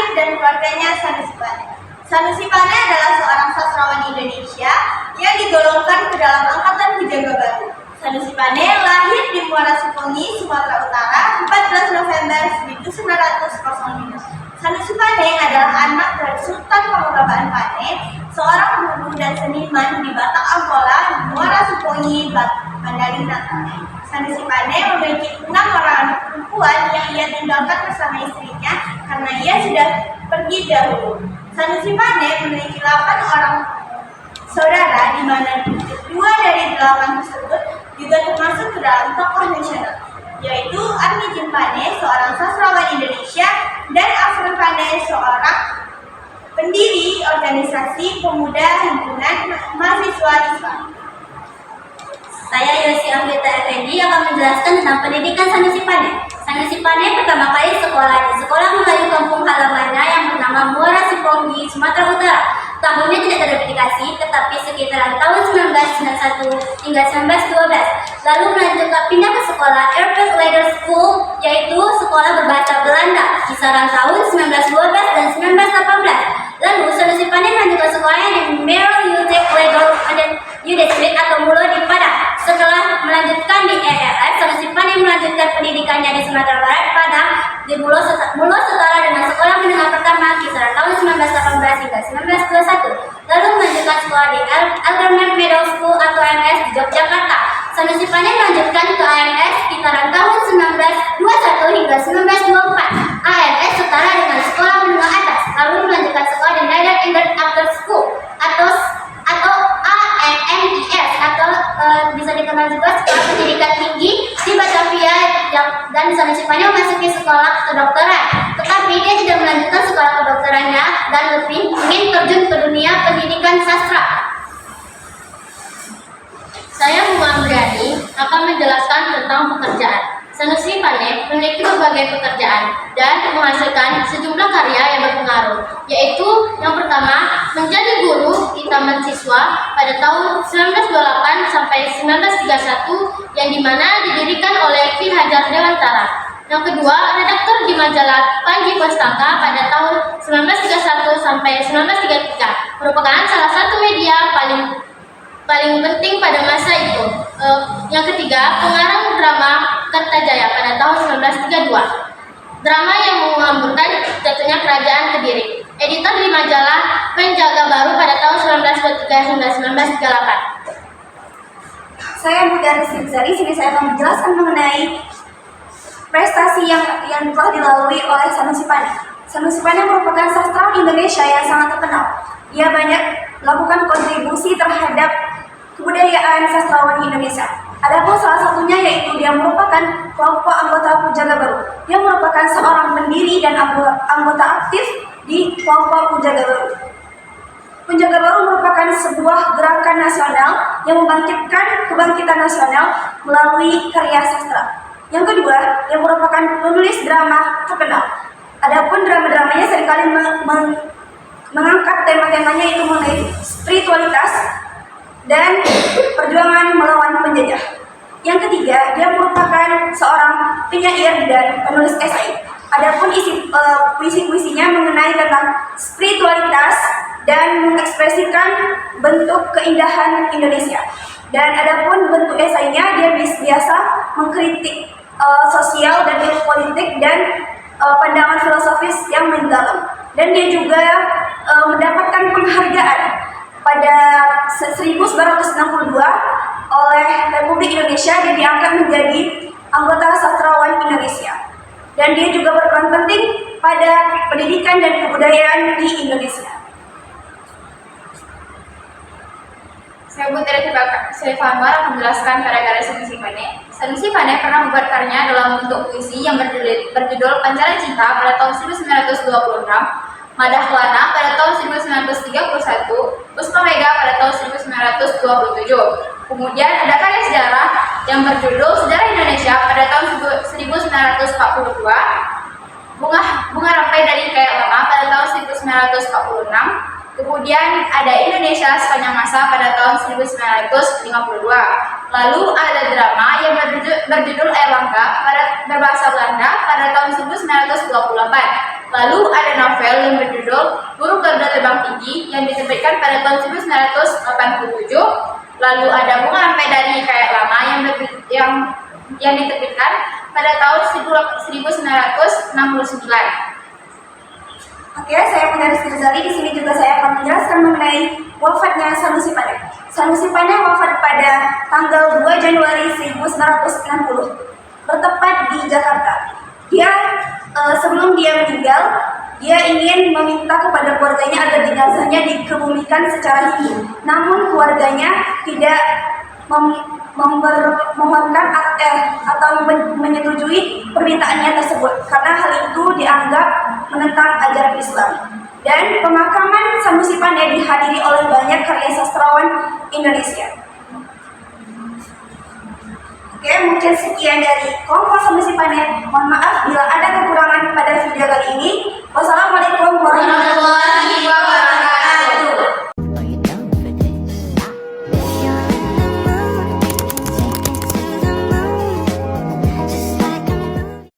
lahir dan keluarganya Sanusi Pane. Sanusi Pane adalah seorang sastrawan Indonesia yang digolongkan ke dalam angkatan Pujangga Baru. Sanusi Pane lahir di Muara Supongi, Sumatera Utara, 14 November 1905. Sanusi Pane adalah anak dari Sultan Pamukabaan Pane, seorang guru dan seniman di Batak Angkola, Muara Supongi, Mandaling Natal. Sanusi Pane memiliki 6 orang anak perempuan yang ia tinggalkan bersama istrinya karena ia sudah pergi dahulu. Sanusi Pane memiliki 8 orang saudara, di mana 2 dari 8 tersebut juga termasuk ke dalam tokoh nasional, yaitu Armijin Pane, seorang sastrawan Indonesia, dan Afran Pane, seorang pendiri organisasi pemuda himpunan mahasiswa Islam. Saya Yosi Amrita Effendi akan menjelaskan tentang pendidikan Sanusi Pane. Sanusi Pane pertama kali sekolah di sekolah Melayu kampung halamannya yang bernama Muara Supongi, Sumatera Utara. Tahunnya tidak terverifikasi, tetapi sekitaran tahun 1991 hingga 1912. Lalu melanjutkan pindah ke sekolah Airport Leader School, yaitu sekolah berbahasa Belanda, kisaran tahun 1912 dan 1918. Lalu Sanusi Pane melanjutkan sekolahnya di Merah Yutek Legal dan Yudesmit atau Mulo di Padang. Setelah melanjutkan di ELF, Sanusi Pane melanjutkan pendidikannya di Sumatera Barat, Padang, di Mulo setara dengan sekolah menengah pertama kisaran tahun 1918 hingga 1921. Lalu melanjutkan sekolah di Alternate Middle School atau AMS di Yogyakarta. Sanusi Pane melanjutkan ke AMS kisaran tahun 1921 hingga 1924. AMS setara dengan sekolah menengah atas. Lalu melanjutkan sekolah di National English After School atau ANMIS atau bisa dikenal juga sekolah pendidikan tinggi di Batavia, dan Sanusi Pane memasuki sekolah kedokteran. Tetapi dia tidak melanjutkan sekolah kedokterannya dan lebih ingin terjun ke dunia pendidikan sastra. Saya Muhammad Brani akan menjelaskan tentang pekerjaan. Sanusi Pane memiliki berbagai pekerjaan dan menghasilkan sejumlah karya yang berpengaruh, yaitu yang pertama menjadi guru di Taman Siswa pada tahun 1928 sampai 1931 yang dimana didirikan oleh Ki Hajar Dewantara. Yang kedua, redaktor di majalah Panji Pustaka pada tahun 1931 sampai 1933, merupakan salah satu media paling penting pada masa itu. Yang ketiga, pengarang drama Kertajaya pada tahun 1932. Drama yang mengamburkan jatuhnya kerajaan Kediri. Editor di majalah Penjaga Baru pada tahun 1923 hingga 1938. Saya Mudaris Rizali, sini saya akan menjelaskan mengenai prestasi yang telah dilalui oleh Sanusi Pane. Sanusi Pane merupakan sastrawan Indonesia yang sangat terkenal. Ia banyak melakukan kontribusi terhadap kebudayaan sastrawan Indonesia. Adapun salah satunya yaitu dia merupakan kelompok anggota Pujangga Baru. Dia merupakan seorang pendiri dan anggota aktif di kelompok Pujangga Baru. Pujangga Baru merupakan sebuah gerakan nasional yang membangkitkan kebangkitan nasional melalui karya sastra. Yang kedua, dia merupakan penulis drama terkenal. Adapun drama-dramanya seringkali mengangkat tema-temanya itu mengenai spiritualitas dan perjuangan melawan penjajah. Yang ketiga, dia merupakan seorang penyair dan penulis esai. Adapun isi puisi-puisinya mengenai tentang spiritualitas dan mengekspresikan bentuk keindahan Indonesia. Dan adapun bentuk esainya, dia biasa mengkritik sosial dan politik dan pandangan filosofis yang mendalam. Dan dia juga mendapatkan penghargaan pada 1962 oleh Republik Indonesia. Dia diangkat menjadi anggota sastrawan Indonesia. Dan dia juga berperan penting pada pendidikan dan kebudayaan di Indonesia. Saya Putri Silvanwar akan menjelaskan karya-karya Sanusi Pane. Sanusi Pane pernah membuat karyanya dalam bentuk puisi yang berjudul Pancara Cinta pada tahun 1926, Madah Wana pada tahun 1931, Puspa Mega pada tahun 1927. Kemudian ada karya sejarah yang berjudul Sejarah Indonesia pada tahun 1942, Bunga Rampai dari Kayak Lama pada tahun 1946. Kemudian ada Indonesia Sepanjang Masa pada tahun 1952. Lalu ada drama yang berjudul Erlangga berbahasa Belanda pada tahun 1928. Lalu ada novel novel yang berjudul Burung Garuda Terbang Tinggi yang diterbitkan pada tahun 1987. Lalu ada Bunga Ampedani Kayak Lama yang diterbitkan pada tahun 1969. Oke, saya Mudaris Ghazali. Di sini juga saya akan menjelaskan mengenai wafatnya Sanusi Pane. Sanusi Pane wafat pada tanggal 2 Januari 1960, bertepat di Jakarta. Sebelum dia meninggal, dia ingin meminta kepada keluarganya agar jenazahnya dikebumikan secara Hindu. Namun keluarganya tidak memohonkan atau menyetujui permintaannya tersebut karena hal itu dianggap menentang ajaran Islam. Dan pemakaman Sanusi Pane dihadiri oleh banyak karya sastrawan Indonesia. Oke, mungkin sekian dari kelompok Sanusi Pane. Mohon maaf bila ada kekurangan pada video kali ini. Wassalamualaikum warahmatullahi wabarakatuh.